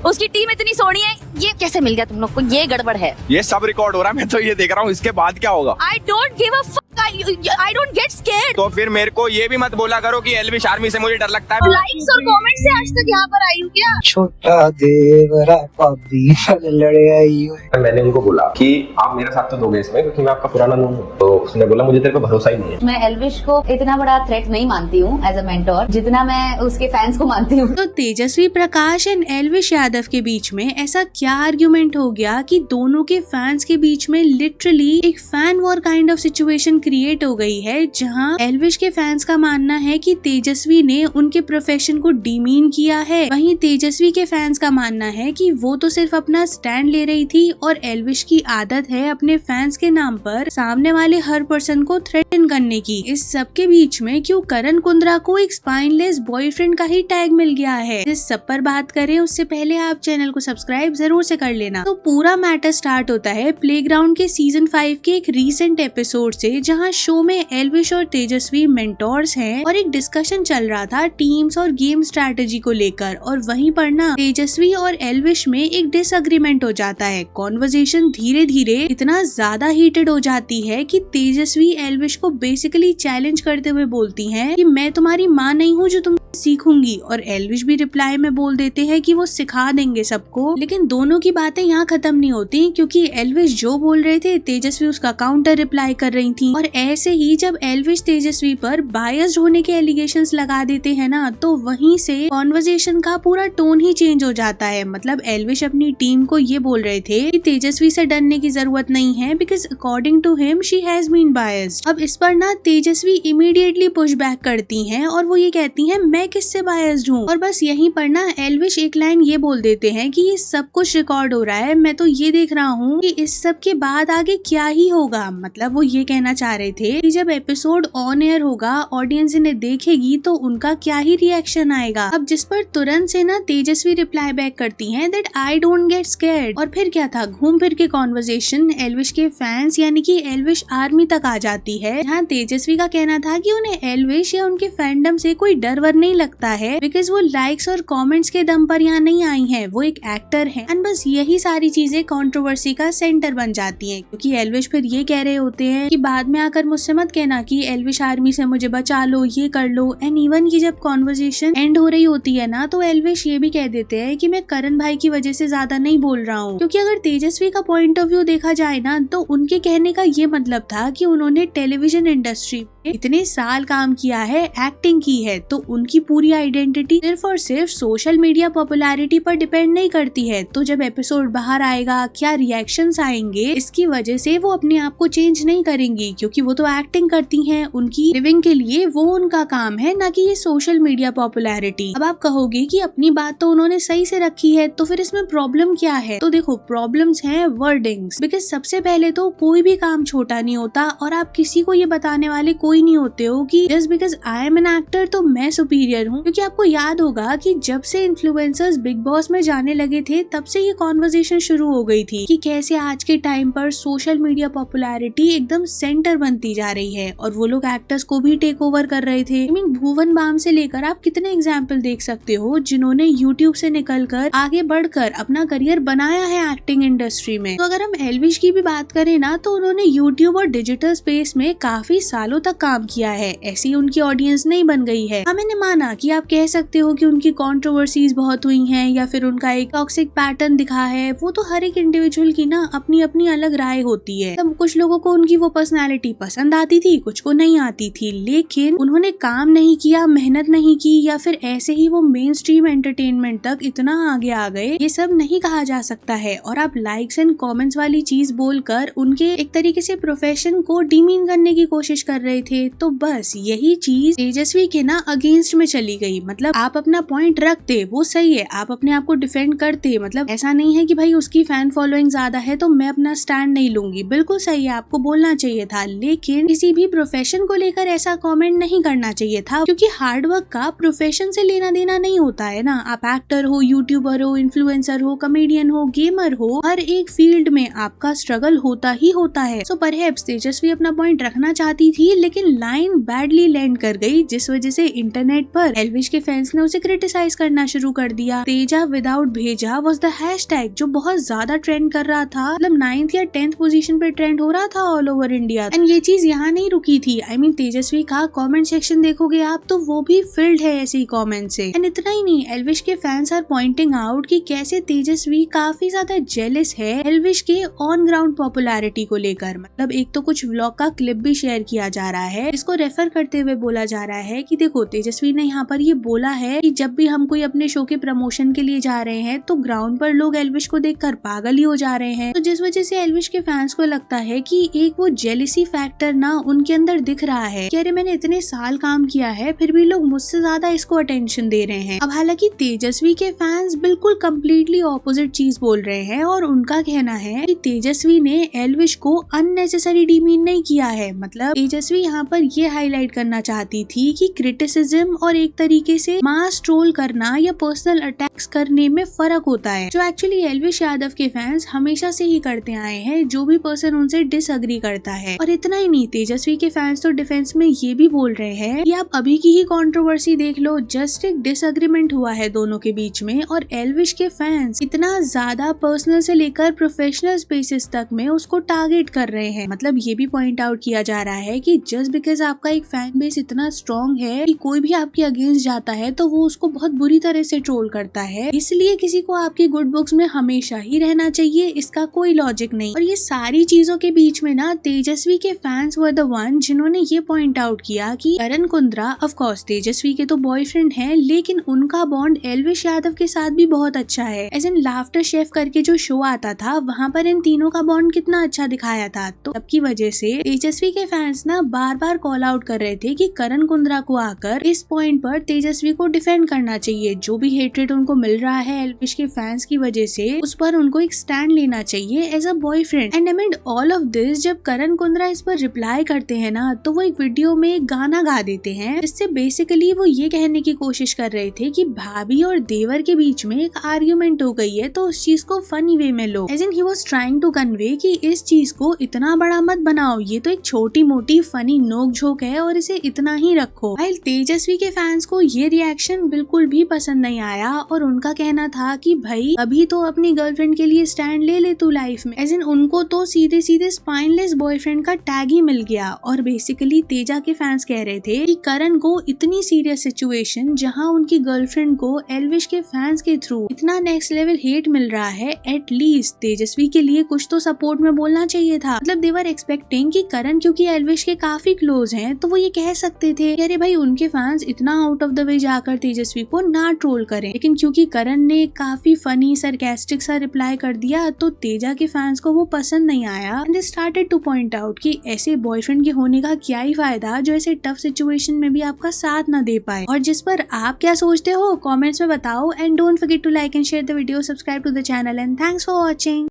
उसकी टीम इतनी सोनी है, ये कैसे मिल गया तुम लोग को? ये गड़बड़ है। ये सब रिकॉर्ड हो रहा है, मैं तो ये देख रहा हूँ, इसके बाद क्या होगा? I don't give a fuck. I don't get scared. तो फिर मेरे को ये भी मत बोला करो कि एल्विश आर्मी से मुझे डर लगता है। लाइक्स और कमेंट से आज तक यहाँ पर आई हूँ क्या? छोटा देवरा पापी लड़े आई हो। मैंने उनको बोला कि आप मेरा साथ तो दोगे इसमें, क्योंकि मैं आपका पुराना नून हूँ। तो उसने बोला मुझे तेरे पे भरोसा ही नहीं है। मैं एल्विश को इतना बड़ा थ्रेट नहीं मानती हूँ एज अ मेंटोर, जितना मैं उसके फैंस को मानती हूँ। तो तेजस्वी प्रकाश एंड एल्विश यादव के बीच में ऐसा क्या आर्ग्यूमेंट हो गया कि दोनों के फैंस के बीच में लिटरली एक fan war kind of situation create हो गई है, जहां एल्विश के फैंस का मानना है कि तेजस्वी ने उनके प्रोफेशन को डिमीन किया है, वहीं तेजस्वी के फैंस का मानना है कि वो तो सिर्फ अपना स्टैंड ले रही थी और एल्विश की आदत है अपने फैंस के नाम पर सामने वाले हर पर्सन को थ्रेटन करने की। इस सब के बीच में क्यों करण कुंद्रा को एक स्पाइनलेस बॉयफ्रेंड का ही टैग मिल गया है? इस सब पर बात करें उससे पहले आप चैनल को सब्सक्राइब जरूर से कर लेना। तो पूरा मैटर स्टार्ट होता है प्लेग्राउंड के सीजन 5 के एक रीसेंट एपिसोड से, जहां शो में एल्विश और तेजस्वी मेंटोर्स हैं और एक डिस्कशन चल रहा था टीम्स और गेम स्ट्रैटेजी को लेकर, और वहीं पर ना तेजस्वी और एल्विश में एक डिसएग्रीमेंट हो जाता है। कॉन्वर्सेशन धीरे धीरे इतना ज्यादा हीटेड हो जाती है कि तेजस्वी एल्विश को बेसिकली चैलेंज करते हुए बोलती हैं कि मैं तुम्हारी माँ नहीं हूँ जो तुम सीखूंगी, और एल्विश भी रिप्लाई में बोल देते हैं कि वो सिखा देंगे सबको। लेकिन दोनों की बातें यहाँ खत्म नहीं होती, क्योंकि एल्विश जो बोल रहे थे तेजस्वी उसका काउंटर रिप्लाई कर रही थी, और ऐसे ही जब एल्विश तेजस्वी पर बायस्ड होने के एलिगेशंस लगा देते हैं ना, तो वहीं से कॉन्वर्सेशन का पूरा टोन ही चेंज हो जाता है। मतलब एल्विश अपनी टीम को ये बोल रहे थे कि तेजस्वी से डरने की जरूरत नहीं है, because according to him she has been biased. अब इस पर ना तेजस्वी इमीडिएटली पुश बैक करती हैं और वो ये कहती हैं मैं किससे बायस्ड हूँ, और बस यहीं पर ना एल्विश एक लाइन ये बोल देते हैं कि ये सब कुछ रिकॉर्ड हो रहा है, मैं तो ये देख रहा हूँ कि इस सब के बाद आगे क्या ही होगा। मतलब वो ये कहना चाह रहे थे कि जब एपिसोड ऑन एयर होगा, ऑडियंस इन्हें देखेगी तो उनका क्या ही रिएक्शन आएगा। अब जिस पर तुरंत से ना तेजस्वी रिप्लाई बैक करती हैं that I don't get scared, और फिर क्या था, घूम फिर के कॉन्वर्सेशन एल्विश के फैंस यानी कि एल्विश आर्मी तक आ जाती है, जहाँ तेजस्वी का कहना था कि उन्हें एल्विश या उनके फैंडम से कोई डर वर नहीं लगता है, बिकॉज वो लाइक्स और कमेंट्स के दम पर यहाँ नहीं आई हैं, वो एक एक्टर है। एंड बस यही सारी चीजें कंट्रोवर्सी का सेंटर बन जाती हैं, क्योंकि एल्विश फिर ये कह रहे होते हैं कि बाद में आकर मुझसे मत कहना कि एल्विश आर्मी से मुझे बचा लो, ये कर लो। एंड इवन की जब कॉन्वर्सेशन एंड हो रही होती है ना, तो एल्विश ये भी कह देते हैं कि मैं करण भाई की वजह से ज्यादा नहीं बोल रहा हूँ, क्योंकि अगर तेजस्वी का पॉइंट ऑफ व्यू देखा जाए ना, तो उनके कहने का ये मतलब था कि उन्होंने टेलीविजन इंडस्ट्री में इतने साल काम किया है, एक्टिंग की है, तो उनकी पूरी आइडेंटिटी सिर्फ और सिर्फ सोशल मीडिया पॉपुलैरिटी पर डिपेंड नहीं करती है। तो जब एपिसोड बाहर आएगा, क्या रिएक्शंस आएंगे, इसकी वजह से वो अपने आप को चेंज नहीं करेंगी, क्योंकि वो तो एक्टिंग करती हैं, उनकी लिविंग के लिए वो उनका काम है, ना कि ये सोशल मीडिया पॉपुलैरिटी। अब आप कहोगे कि अपनी बात तो उन्होंने सही से रखी है, तो फिर इसमें प्रॉब्लम क्या है? तो देखो प्रॉब्लम्स हैं वर्डिंग्स, बिकॉज सबसे पहले तो कोई भी काम छोटा नहीं होता, और आप किसी को ये बताने वाले कोई नहीं होते हो कि just because I am an actor तो मैं सुपीरियर हूँ। क्योंकि आपको याद होगा कि जब से इन्फ्लुएंसर्स बिग बॉस में जाने लगे थे, तब से ये कॉन्वर्सेशन शुरू हो गई थी कि कैसे आज के टाइम पर सोशल मीडिया पॉपुलैरिटी एकदम सेंटर बनती जा रही है, और वो लोग एक्टर्स को भी टेक ओवर कर रहे थे। भुवन बाम से लेकर आप कितने एग्जाम्पल देख सकते हो जिन्होंने यूट्यूब से निकलकर आगे बढ़कर अपना करियर बनाया है एक्टिंग इंडस्ट्री में। तो अगर हम एल्विश की भी बात करें ना, तो उन्होंने यूट्यूब और डिजिटल स्पेस में काफी सालों तक काम किया है, ऐसी उनकी ऑडियंस नहीं बन गई है। हाँ, मैंने माना कि आप कह सकते हो कि उनकी कंट्रोवर्सीज बहुत हुई हैं, या फिर उनका एक टॉक्सिक पैटर्न दिखा है, वो तो हर एक इंडिविजुअल की ना अपनी अपनी अलग राय होती है। तब कुछ लोगों को उनकी वो पर्सनालिटी पसंद आती थी, कुछ को नहीं आती थी, लेकिन उन्होंने काम नहीं किया, मेहनत नहीं की, या फिर ऐसे ही वो मेन स्ट्रीम एंटरटेनमेंट तक इतना आगे आ गए, ये सब नहीं कहा जा सकता है। और आप लाइक्स एंड कमेंट्स वाली चीज बोलकर उनके एक तरीके से प्रोफेशन को डिमीन करने की कोशिश कर रहे थे। तो बस यही चीज तेजस्वी के ना अगेंस्ट में चली गई। मतलब आप अपना पॉइंट रखते, वो सही है, आप अपने आप को डिफेंड करते, मतलब ऐसा नहीं है कि भाई उसकी फैन फॉलोइंग ज्यादा है तो मैं अपना स्टैंड नहीं लूंगी, बिल्कुल सही है, आपको बोलना चाहिए था, लेकिन किसी भी प्रोफेशन को लेकर ऐसा कमेंट नहीं करना चाहिए था, क्योंकि हार्डवर्क का प्रोफेशन से लेना देना नहीं होता है ना। आप एक्टर हो, यूट्यूबर हो, इन्फ्लुएंसर हो, कॉमेडियन हो, गेमर हो, हर एक फील्ड में आपका स्ट्रगल होता ही होता है। सो परहैप्स तेजस्वी अपना पॉइंट रखना चाहती थी, लेकिन लेकिन लाइन बैडली लैंड कर गई, जिस वजह से इंटरनेट पर एल्विश के फैंस ने उसे क्रिटिसाइज करना शुरू कर दिया। तेजा विदाउट भेजा वाज द हैशटैग जो बहुत ज्यादा ट्रेंड कर रहा था, मतलब 9th या 10th पोजीशन पे ट्रेंड हो रहा था ऑल ओवर इंडिया। एंड ये चीज यहाँ नहीं रुकी थी। I mean, तेजस्वी का कमेंट सेक्शन देखोगे आप तो वो भी फिल्ड है ऐसे ही कमेंट से। एंड इतना ही नहीं, एल्विश के फैंस आर पॉइंटिंग आउट कि कैसे तेजस्वी काफी ज्यादा जेलस है एल्विश के ऑन ग्राउंड पॉपुलैरिटी को लेकर। मतलब एक तो कुछ व्लॉग का क्लिप भी शेयर किया जा रहा है, इसको रेफर करते हुए बोला जा रहा है कि देखो तेजस्वी ने यहाँ पर ये बोला है कि जब भी हम कोई अपने शो के प्रमोशन के लिए जा रहे हैं तो ग्राउंड पर लोग एल्विश को देखकर पागल ही हो जा रहे हैं। तो जिस वजह से एल्विश के फैंस को लगता है कि एक वो जेलिसी फैक्टर ना उनके अंदर दिख रहा है कि अरे मैंने इतने साल काम किया है फिर भी लोग मुझसे ज्यादा इसको अटेंशन दे रहे हैं। अब हालांकि तेजस्वी के फैंस बिल्कुल कम्प्लीटली ऑपोजिट चीज बोल रहे हैं और उनका कहना है कि तेजस्वी ने एल्विश को अननेसेसरी डिमीन नहीं किया है। मतलब तेजस्वी यहाँ पर ये हाईलाइट करना चाहती थी कि क्रिटिसिज्म और एक तरीके से मास ट्रोल करना या पर्सनल अटैक्स करने में फर्क होता है, जो एक्चुअली एल्विश यादव के फैंस हमेशा से ही करते आए हैं, जो भी पर्सन उनसे डिसएग्री करता है। और इतना ही नहीं, तेजस्वी के फैंस तो डिफेंस में ये भी बोल रहे हैं कि आप अभी की ही कंट्रोवर्सी देख लो, जस्ट एक डिसएग्रीमेंट हुआ है दोनों के बीच में और एल्विश के फैंस इतना ज्यादा पर्सनल से लेकर प्रोफेशनल स्पेसेस तक में उसको टारगेट कर रहे हैं। मतलब ये भी पॉइंट आउट किया जा रहा है कि जस्ट बिकॉज आपका एक फैन बेस इतना स्ट्रॉन्ग है कि कोई भी आपके अगेंस्ट जाता है तो वो उसको बहुत बुरी तरह से ट्रोल करता है, इसलिए किसी को आपकी गुड बुक्स में हमेशा ही रहना चाहिए, इसका कोई लॉजिक नहीं। और ये सारी चीजों के बीच में ना तेजस्वी के फैंस वर द वन जिन्होंने ये पॉइंट आउट किया कि करण कुंद्रा ऑफ कोर्स तेजस्वी के तो बॉयफ्रेंड हैं, लेकिन उनका बॉन्ड एल्विश यादव के साथ भी बहुत अच्छा है। एज इन लाफ्टर शेफ करके जो शो आता था वहाँ पर इन तीनों का बॉन्ड कितना अच्छा दिखाया था। तो सबकी वजह से तेजस्वी के फैंस ना बार बार कॉल आउट कर रहे थे कि करण कुंद्रा को आकर इस पॉइंट पर तेजस्वी को डिफेंड करना चाहिए, जो भी हेट्रेड उनको मिल रहा है एल्विश के फैंस की वजह से उस पर उनको एक स्टैंड लेना चाहिए as a boyfriend. And amid all of this जब करण कुंद्रा इस पर रिप्लाई करते हैं ना तो वो एक वीडियो में एक गाना गा देते हैं, जिससे बेसिकली वो ये कहने की कोशिश कर रहे थे कि भाभी और देवर के बीच में एक आर्ग्यूमेंट हो गई है तो उस चीज को फनी वे में लो। As in he was trying to convey कि इस चीज को इतना बड़ा मत बनाओ, ये तो एक छोटी मोटी फनी नोक झोंक है और इसे इतना ही रखो। वाइल तेजस्वी के फैंस को ये रिएक्शन बिल्कुल भी पसंद नहीं आया और उनका कहना था कि भाई अभी तो अपनी गर्लफ्रेंड के लिए स्टैंड ले ले तू लाइफ में। एज इन उनको तो सीधे सीधे स्पाइनलेस बॉयफ्रेंड का टैग ही मिल गया। और बेसिकली तेजा के फैंस कह रहे थे कि करण को इतनी सीरियस सिचुएशन जहां उनकी गर्लफ्रेंड को एल्विश के फैंस के थ्रू इतना नेक्स्ट लेवल हेट मिल रहा है, एटलीस्ट तेजस्वी के लिए कुछ तो सपोर्ट में बोलना चाहिए था। मतलब दे वर एक्सपेक्टिंग कि करण क्योंकि एल्विश के काफी क्लोज हैं तो वो ये कह सकते थे कि अरे भाई उनके फैंस इतना आउट ऑफ द वे जाकर तेजस्वी को ना ट्रोल करें, लेकिन क्योंकि करण ने काफी फनी सरकास्टिक सा रिप्लाई कर दिया तो तेजा के फैंस को वो पसंद नहीं आया। And they started two point out कि ऐसे बॉयफ्रेंड के होने का क्या ही फायदा जो ऐसे टफ सिचुएशन में भी आपका साथ ना दे पाए। और जिस पर आप क्या सोचते हो कमेंट्स में बताओ। And don't forget to like and share the video, subscribe to the channel and thanks for watching.